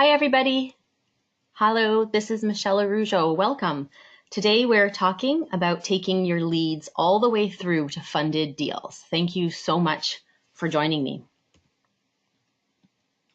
Hi, everybody. Hello, this is Michelle Araujo. Welcome. Today, we're talking about taking your leads all the way through to funded deals. Thank you so much for joining me.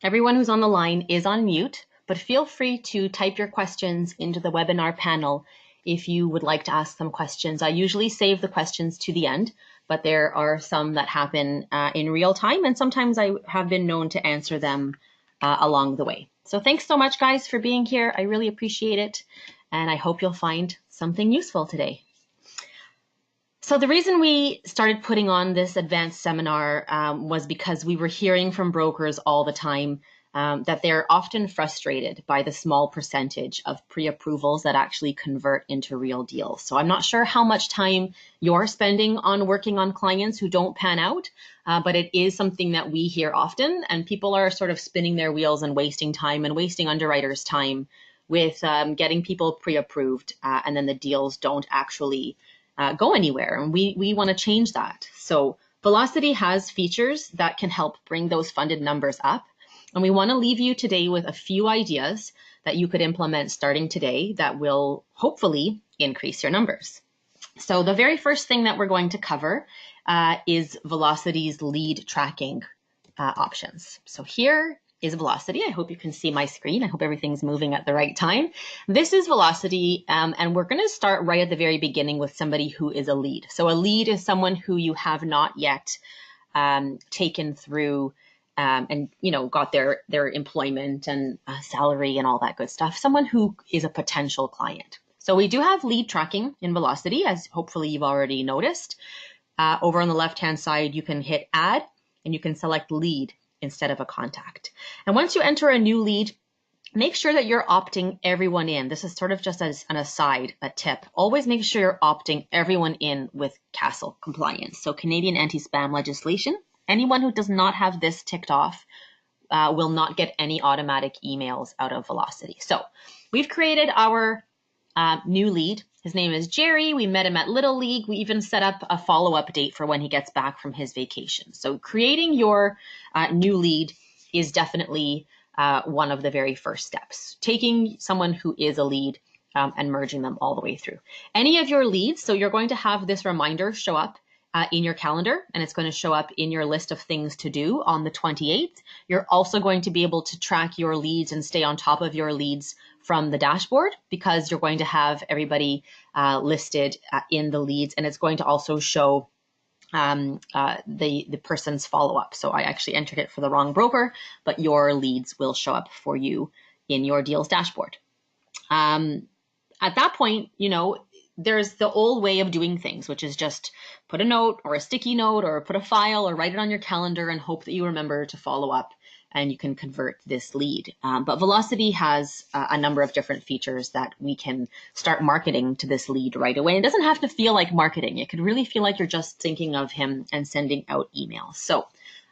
Everyone who's on the line is on mute, but feel free to type your questions into the webinar panel if you would like to ask some questions. I usually save the questions to the end, but there are some that happen in real time, and sometimes I have been known to answer them along the way. So thanks so much, guys, for being here. I really appreciate it, and I hope you'll find something useful today. So the reason we started putting on this advanced seminar was because we were hearing from brokers all the time that they're often frustrated by the small percentage of pre-approvals that actually convert into real deals. So I'm not sure how much time you're spending on working on clients who don't pan out, but it is something that we hear often, and people are sort of spinning their wheels and wasting time and wasting underwriters' time with getting people pre-approved, and then the deals don't actually go anywhere. And we want to change that. So Velocity has features that can help bring those funded numbers up. And we want to leave you today with a few ideas that you could implement starting today that will hopefully increase your numbers. So the very first thing that we're going to cover is Velocity's lead tracking options. So here is Velocity. I hope you can see my screen. I hope everything's moving at the right time. This is Velocity, and we're going to start right at the very beginning with somebody who is a lead. So a lead is someone who you have not yet taken through and got their employment and salary and all that good stuff. Someone who is a potential client. So we do have lead tracking in Velocity, as hopefully you've already noticed. Over on the left-hand side, you can hit add and you can select lead instead of a contact. And once you enter a new lead, make sure that you're opting everyone in. This is sort of just as an aside, a tip. Always make sure you're opting everyone in with CASL compliance. So Canadian anti-spam legislation. Anyone who does not have this ticked off will not get any automatic emails out of Velocity. So we've created our new lead. His name is Jerry. We met him at Little League. We even set up a follow-up date for when he gets back from his vacation. So creating your new lead is definitely one of the very first steps. Taking someone who is a lead and merging them all the way through. Any of your leads, so you're going to have this reminder show up in your calendar, and it's going to show up in your list of things to do on the 28th. You're also going to be able to track your leads and stay on top of your leads from the dashboard, because you're going to have everybody listed in the leads, and it's going to also show the person's follow-up. So I actually entered it for the wrong broker, but your leads will show up for you in your deals dashboard. At that point, there's the old way of doing things, which is just put a note or a sticky note or put a file or write it on your calendar and hope that you remember to follow up and you can convert this lead. But Velocity has a number of different features that we can start marketing to this lead right away. It doesn't have to feel like marketing. It could really feel like you're just thinking of him and sending out emails. So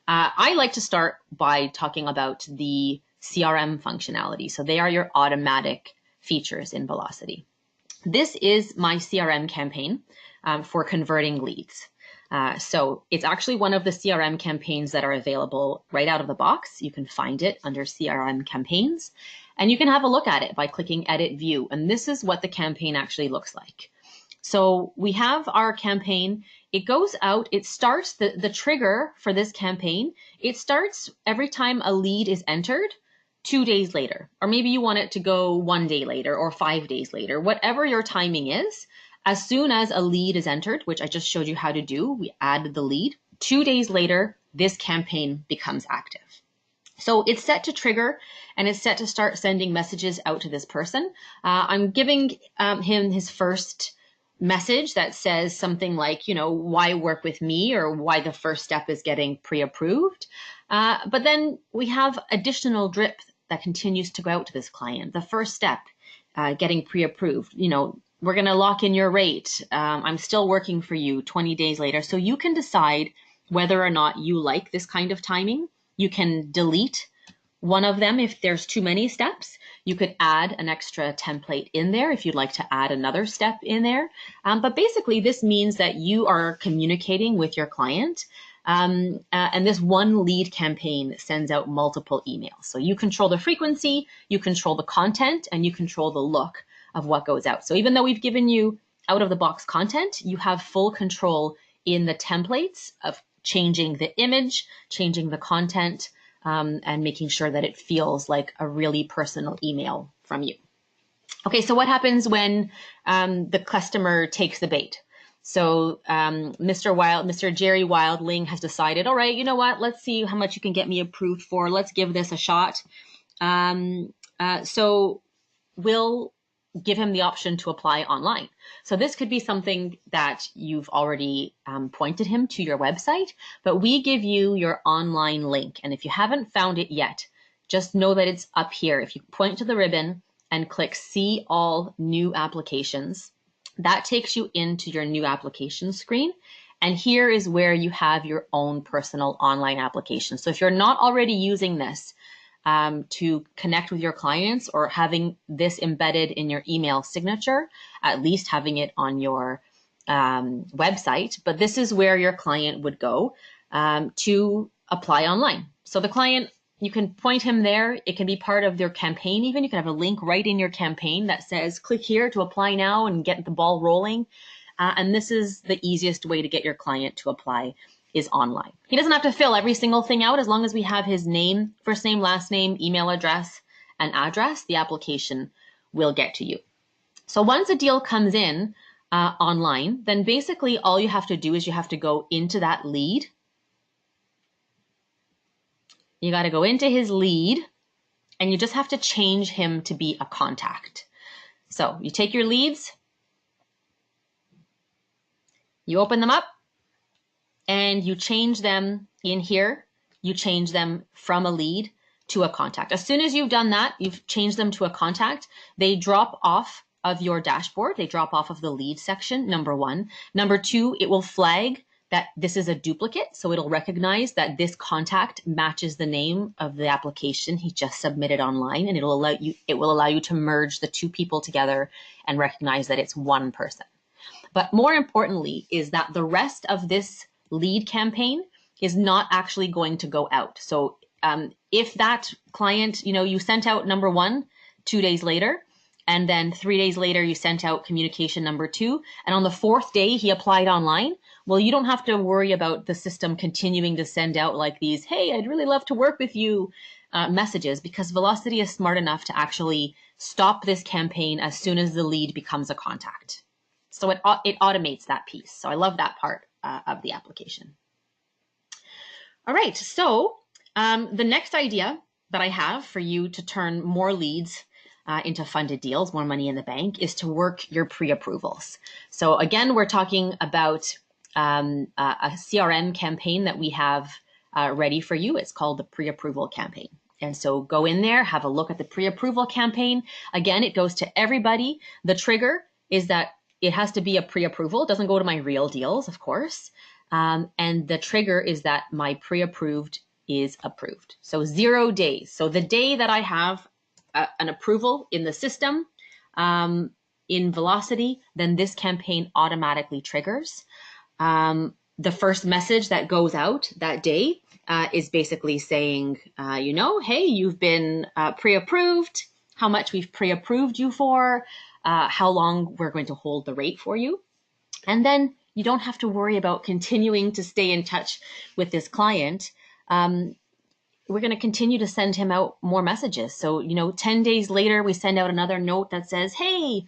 I like to start by talking about the CRM functionality. So they are your automatic features in Velocity. This is my CRM campaign for converting leads. So it's actually one of the CRM campaigns that are available right out of the box. You can find it under CRM campaigns, and you can have a look at it by clicking Edit View. And this is what the campaign actually looks like. So we have our campaign. It goes out, it starts, the trigger for this campaign, it starts every time a lead is entered 2 days later, or maybe you want it to go 1 day later or 5 days later, whatever your timing is. As soon as a lead is entered, which I just showed you how to do, we add the lead. 2 days later, this campaign becomes active. So it's set to trigger and it's set to start sending messages out to this person. I'm giving him his first message that says something like, why work with me, or why the first step is getting pre-approved. But then we have additional drip that continues to go out to this client. The first step, getting pre-approved, we're going to lock in your rate. I'm still working for you 20 days later. So you can decide whether or not you like this kind of timing. You can delete one of them if there's too many steps. You could add an extra template in there if you'd like to add another step in there. But basically, this means that you are communicating with your client And this one lead campaign sends out multiple emails. So you control the frequency, you control the content, and you control the look of what goes out. So even though we've given you out of the box content, you have full control in the templates of changing the image, changing the content, and making sure that it feels like a really personal email from you. Okay, so what happens when the customer takes the bait? So Mr. Jerry Wildling has decided, all right, you know what? Let's see how much you can get me approved for. Let's give this a shot. So we'll give him the option to apply online. So this could be something that you've already pointed him to your website, but we give you your online link. And if you haven't found it yet, just know that it's up here. If you point to the ribbon and click See All New Applications, that takes you into your new application screen. And here is where you have your own personal online application. So if you're not already using this to connect with your clients or having this embedded in your email signature, at least having it on your website, but this is where your client would go to apply online. So the client, you can point him there. It can be part of their campaign even. You can have a link right in your campaign that says, click here to apply now and get the ball rolling. And this is the easiest way to get your client to apply is online. He doesn't have to fill every single thing out. As long as we have his name, first name, last name, email address, and address, the application will get to you. So once a deal comes in online, then basically all you have to do is you have to go into that lead. You got to go into his lead and you just have to change him to be a contact. So you take your leads, you open them up, and you change them in here. You change them from a lead to a contact. As soon as you've done that, you've changed them to a contact, they drop off of your dashboard. They drop off of the lead section, number one. Number two, it will flag that this is a duplicate. So it'll recognize that this contact matches the name of the application he just submitted online, and it will allow you to merge the two people together and recognize that it's one person. But more importantly is that the rest of this lead campaign is not actually going to go out. So if that client, you sent out number one 2 days later, and then 3 days later you sent out communication number two, and on the fourth day he applied online, well, you don't have to worry about the system continuing to send out like these, hey, I'd really love to work with you messages, because Velocity is smart enough to actually stop this campaign as soon as the lead becomes a contact. So it automates that piece. So I love that part of the application. All right, so the next idea that I have for you to turn more leads into funded deals, more money in the bank, is to work your pre-approvals. So again, we're talking about a CRM campaign that we have ready for you. It's called the pre-approval campaign. And so go in there, have a look at the pre-approval campaign. Again, it goes to everybody. The trigger is that it has to be a pre-approval. It doesn't go to my real deals, of course. And the trigger is that my pre-approved is approved. So 0 days. So the day that I have an approval in the system, in Velocity, then this campaign automatically triggers. The first message that goes out that day is basically saying, hey, you've been pre-approved, how much we've pre-approved you for, how long we're going to hold the rate for you. And then you don't have to worry about continuing to stay in touch with this client. We're going to continue to send him out more messages. So, 10 days later, we send out another note that says, hey,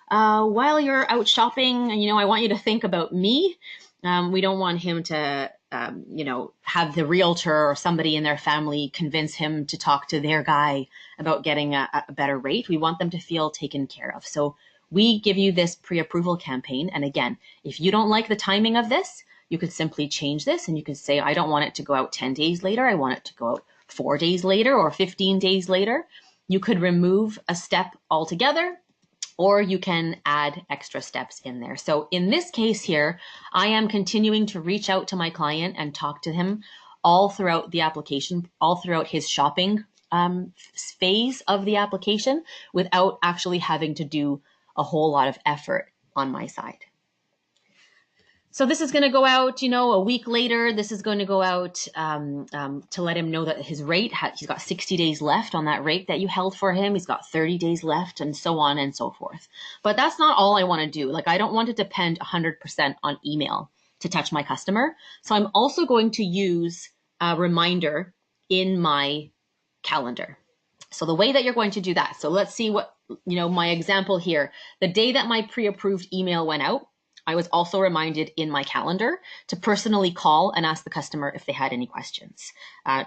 while you're out shopping, I want you to think about me. We don't want him to, have the realtor or somebody in their family convince him to talk to their guy about getting a better rate. We want them to feel taken care of. So we give you this pre-approval campaign. And again, if you don't like the timing of this, you could simply change this and you could say, I don't want it to go out 10 days later. I want it to go out 4 days later or 15 days later. You could remove a step altogether, or you can add extra steps in there. So in this case here, I am continuing to reach out to my client and talk to him all throughout the application, all throughout his shopping phase of the application, without actually having to do a whole lot of effort on my side. So this is going to go out, a week later. This is going to go out to let him know that his rate, he's got 60 days left on that rate that you held for him. He's got 30 days left, and so on and so forth. But that's not all I want to do. Like, I don't want to depend 100% on email to touch my customer. So I'm also going to use a reminder in my calendar. So the way that you're going to do that. So let's see what, my example here. The day that my pre-approved email went out, I was also reminded in my calendar to personally call and ask the customer if they had any questions.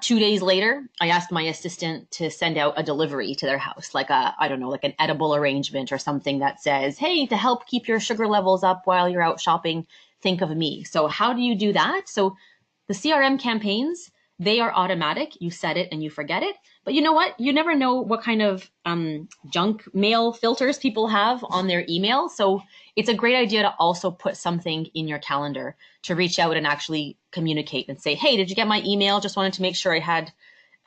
2 days later, I asked my assistant to send out a delivery to their house, like an edible arrangement or something that says, hey, to help keep your sugar levels up while you're out shopping, think of me. So how do you do that? So the CRM campaigns, they are automatic. You set it and you forget it. But you know what? You never know what kind of junk mail filters people have on their email. So it's a great idea to also put something in your calendar to reach out and actually communicate and say, hey, did you get my email? Just wanted to make sure I had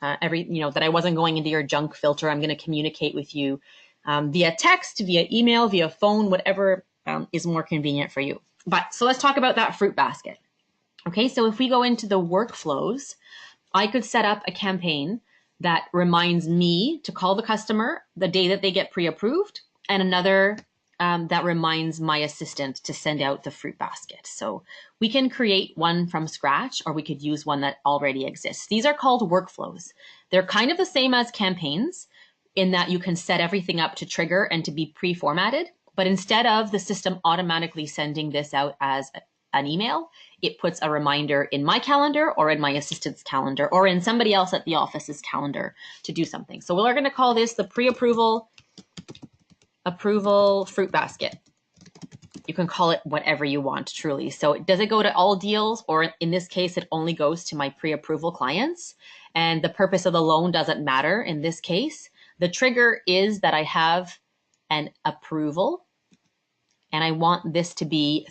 that I wasn't going into your junk filter. I'm going to communicate with you via text, via email, via phone, whatever is more convenient for you. But so let's talk about that fruit basket. Okay, so if we go into the workflows, I could set up a campaign that reminds me to call the customer the day that they get pre-approved, and another that reminds my assistant to send out the fruit basket. So we can create one from scratch, or we could use one that already exists. These are called workflows. They're kind of the same as campaigns in that you can set everything up to trigger and to be pre-formatted, but instead of the system automatically sending this out as an email, it puts a reminder in my calendar or in my assistant's calendar or in somebody else at the office's calendar to do something. So we're going to call this the pre-approval fruit basket. You can call it whatever you want, truly. So does it go to all deals, or in this case, it only goes to my pre-approval clients? And the purpose of the loan doesn't matter in this case. The trigger is that I have an approval, and I want this to be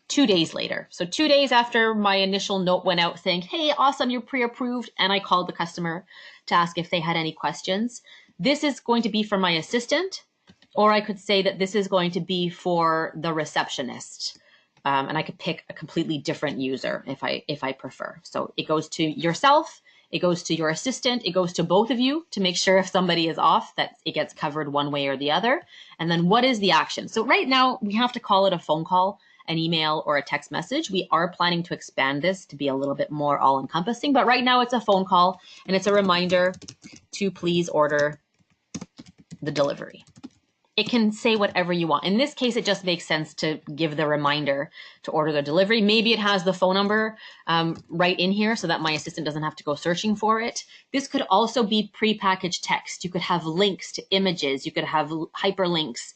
2 days later. So 2 days after my initial note went out saying, hey, awesome, you're pre-approved, and I called the customer to ask if they had any questions. This is going to be for my assistant, or I could say that this is going to be for the receptionist. And I could pick a completely different user if I prefer. So it goes to yourself, it goes to your assistant, it goes to both of you to make sure if somebody is off that it gets covered one way or the other. And then what is the action? So right now we have to call it a phone call, an email, or a text message. We are planning to expand this to be a little bit more all-encompassing, but right now it's a phone call and it's a reminder to please order the delivery. It can say whatever you want. In this case, it just makes sense to give the reminder to order the delivery. Maybe it has the phone number right in here so that my assistant doesn't have to go searching for it. This could also be prepackaged text. You could have links to images. You could have hyperlinks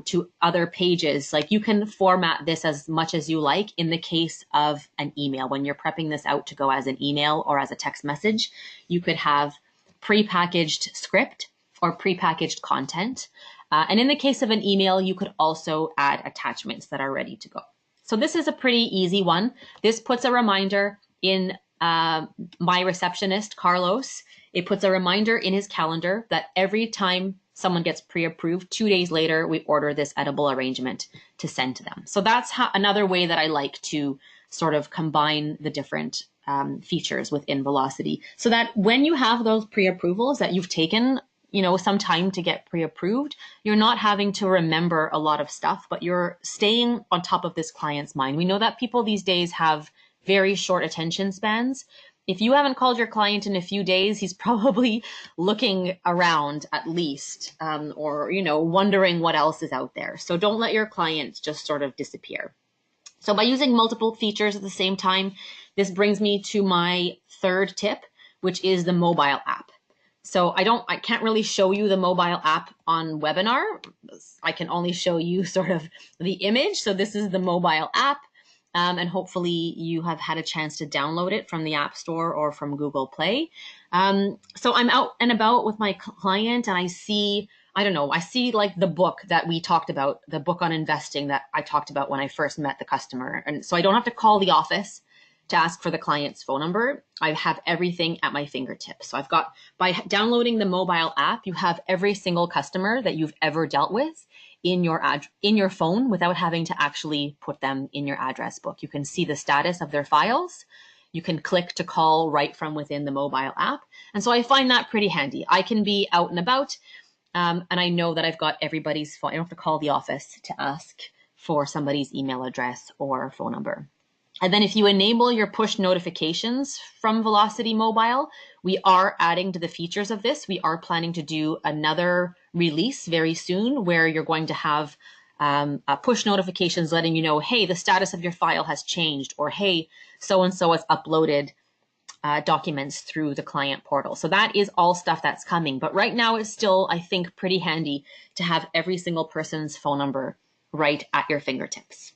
to other pages. Like, you can format this as much as you like in the case of an email. When you're prepping this out to go as an email or as a text message, you could have prepackaged script or prepackaged content. And in the case of an email, you could also add attachments that are ready to go. So this is a pretty easy one. This puts a reminder in my receptionist, Carlos. It puts a reminder in his calendar that every time someone gets pre-approved, 2 days later, we order this edible arrangement to send to them. So that's another way that I like to sort of combine the different features within Velocity, so that when you have those pre-approvals that you've taken some time to get pre-approved, you're not having to remember a lot of stuff, but you're staying on top of this client's mind. We know that people these days have very short attention spans. If you haven't called your client in a few days, he's probably looking around at least, or wondering what else is out there. So don't let your client just sort of disappear. So by using multiple features at the same time, this brings me to my third tip, which is the mobile app. So I can't really show you the mobile app on webinar. I can only show you sort of the image. So this is the mobile app. And hopefully you have had a chance to download it from the App Store or from Google Play. So I'm out and about with my client and I see like the book that we talked about, the book on investing that I talked about when I first met the customer. And so I don't have to call the office to ask for the client's phone number. I have everything at my fingertips. So by downloading the mobile app, you have every single customer that you've ever dealt with in your phone without having to actually put them in your address book. You can see the status of their files. You can click to call right from within the mobile app. And so I find that pretty handy. I can be out and about, and I know that I've got everybody's phone. I don't have to call the office to ask for somebody's email address or phone number. And then if you enable your push notifications from Velocity Mobile, we are adding to the features of this. We are planning to do another release very soon where you're going to have push notifications letting you know, hey, the status of your file has changed, or hey, so-and-so has uploaded documents through the client portal. So that is all stuff that's coming. But right now it's still, I think, pretty handy to have every single person's phone number right at your fingertips.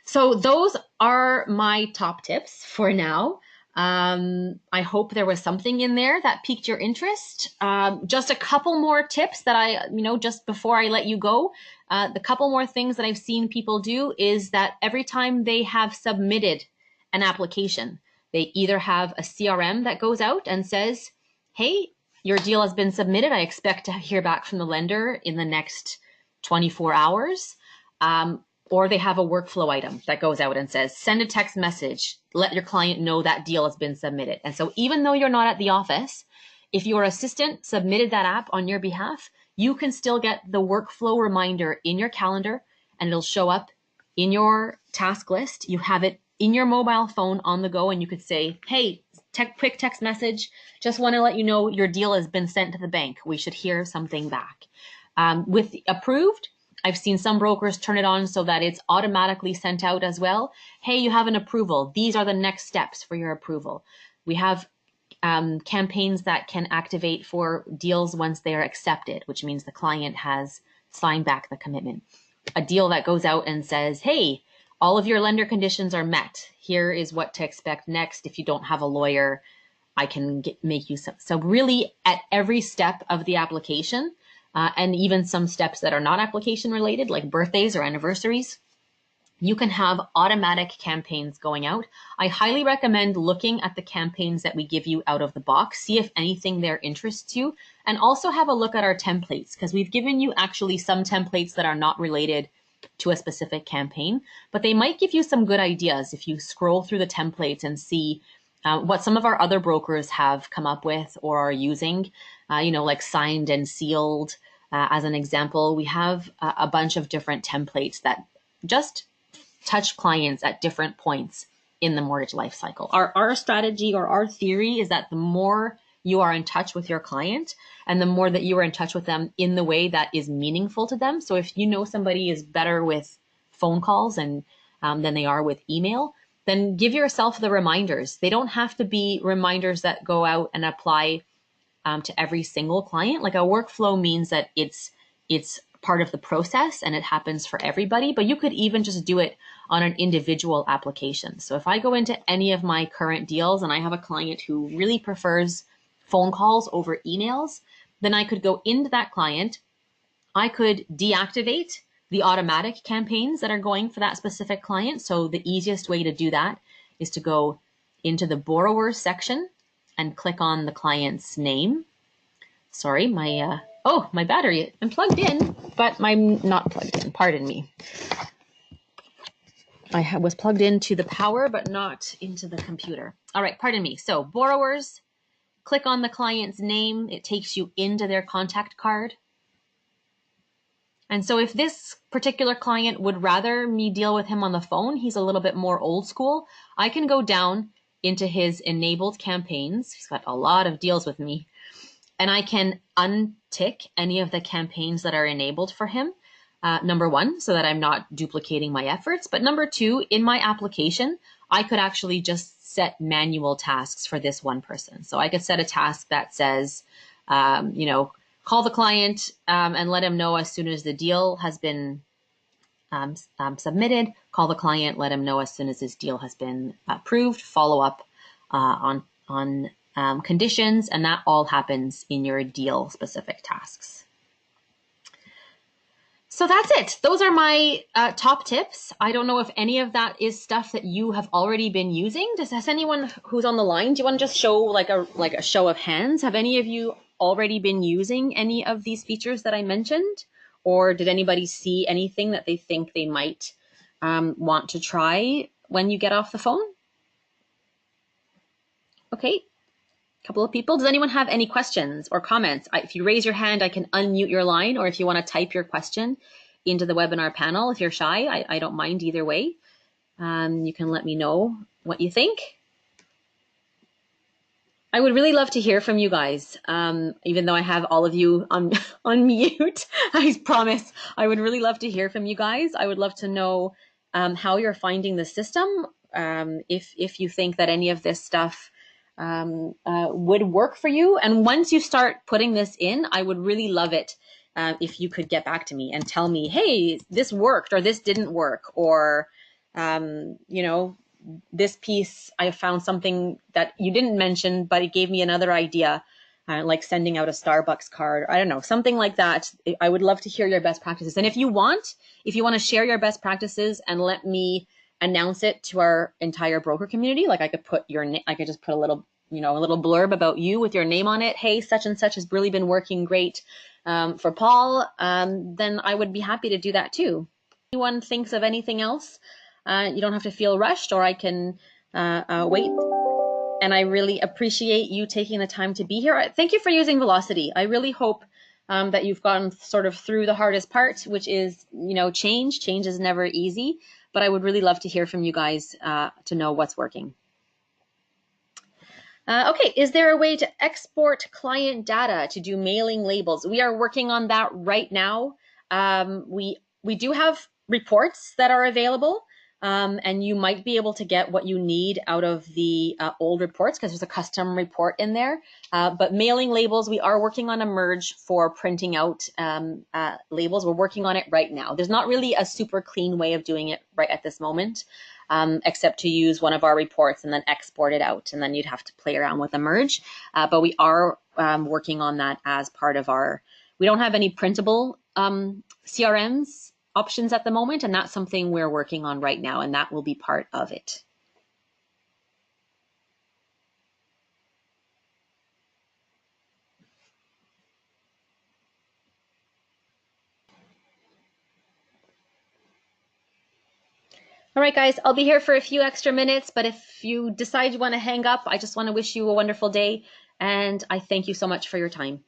So those are my top tips for now. I hope there was something in there that piqued your interest. Just a couple more tips that just before I let you go, the couple more things that I've seen people do is that every time they have submitted an application, they either have a CRM that goes out and says, hey, your deal has been submitted. I expect to hear back from the lender in the next 24 hours. Or they have a workflow item that goes out and says, send a text message, let your client know that deal has been submitted. And so even though you're not at the office, if your assistant submitted that app on your behalf, you can still get the workflow reminder in your calendar and it'll show up in your task list. You have it in your mobile phone on the go and you could say, hey, quick text message, just want to let you know your deal has been sent to the bank. We should hear something back. With approved, I've seen some brokers turn it on so that it's automatically sent out as well. Hey, you have an approval. These are the next steps for your approval. We have campaigns that can activate for deals once they are accepted, which means the client has signed back the commitment. A deal that goes out and says, hey, all of your lender conditions are met. Here is what to expect next. If you don't have a lawyer, I can make you some. So really at every step of the application, and even some steps that are not application related, like birthdays or anniversaries, you can have automatic campaigns going out. I highly recommend looking at the campaigns that we give you out of the box, see if anything there interests you, and also have a look at our templates, because we've given you actually some templates that are not related to a specific campaign, but they might give you some good ideas if you scroll through the templates and see what some of our other brokers have come up with or are using, like signed and sealed. As an example, we have a bunch of different templates that just touch clients at different points in the mortgage life cycle. Our strategy or our theory is that the more you are in touch with your client and the more that you are in touch with them in the way that is meaningful to them. So if you know somebody is better with phone calls and than they are with email, then give yourself the reminders. They don't have to be reminders that go out and apply to every single client. Like a workflow means that it's part of the process and it happens for everybody, but you could even just do it on an individual application. So if I go into any of my current deals and I have a client who really prefers phone calls over emails, then I could go into that client. I could deactivate the automatic campaigns that are going for that specific client. So the easiest way to do that is to go into the borrower section and click on the client's name. Sorry, my battery, I'm plugged in, but I'm not plugged in, pardon me. I was plugged into the power, but not into the computer. All right, pardon me. So borrowers, click on the client's name. It takes you into their contact card. And so if this particular client would rather me deal with him on the phone, he's a little bit more old school, I can go down into his enabled campaigns. He's got a lot of deals with me. And I can untick any of the campaigns that are enabled for him. Number one, so that I'm not duplicating my efforts. But number two, in my application, I could actually just set manual tasks for this one person. So I could set a task that says, call the client and let him know as soon as the deal has been submitted. Call the client, let him know as soon as his deal has been approved. Follow up on conditions, and that all happens in your deal specific tasks. So that's it. Those are my top tips. I don't know if any of that is stuff that you have already been using. Has anyone who's on the line, do you want to just show like a show of hands? Have any of you already been using any of these features that I mentioned? Or did anybody see anything that they think they might want to try when you get off the phone? Okay, a couple of people. Does anyone have any questions or comments? If you raise your hand, I can unmute your line, or if you want to type your question into the webinar panel. If you're shy, I don't mind either way. You can let me know what you think. I would really love to hear from you guys, even though I have all of you on mute. I promise I would really love to hear from you guys. I would love to know how you're finding the system, if you think that any of this stuff would work for you. And once you start putting this in, I would really love it if you could get back to me and tell me, hey, this worked or this didn't work, or you know, this piece, I found something that you didn't mention, but it gave me another idea, like sending out a Starbucks card. I don't know, something like that. I would love to hear your best practices. And if you want to share your best practices and let me announce it to our entire broker community, like I could put your name, I could just put a little, a little blurb about you with your name on it. Hey, such and such has really been working great for Paul. Then I would be happy to do that too. If anyone thinks of anything else, you don't have to feel rushed, or I can wait. And I really appreciate you taking the time to be here. Thank you for using Velocity. I really hope that you've gone sort of through the hardest part, which is, change. Change is never easy, but I would really love to hear from you guys to know what's working. Okay, is there a way to export client data to do mailing labels? We are working on that right now. We do have reports that are available. And you might be able to get what you need out of the old reports, because there's a custom report in there. But mailing labels, we are working on a merge for printing out labels. We're working on it right now. There's not really a super clean way of doing it right at this moment, except to use one of our reports and then export it out. And then you'd have to play around with a merge. But we are working on that as part of we don't have any printable CRMs options at the moment, and that's something we're working on right now, and that will be part of it. All right, guys, I'll be here for a few extra minutes, but if you decide you want to hang up, I just want to wish you a wonderful day, and I thank you so much for your time.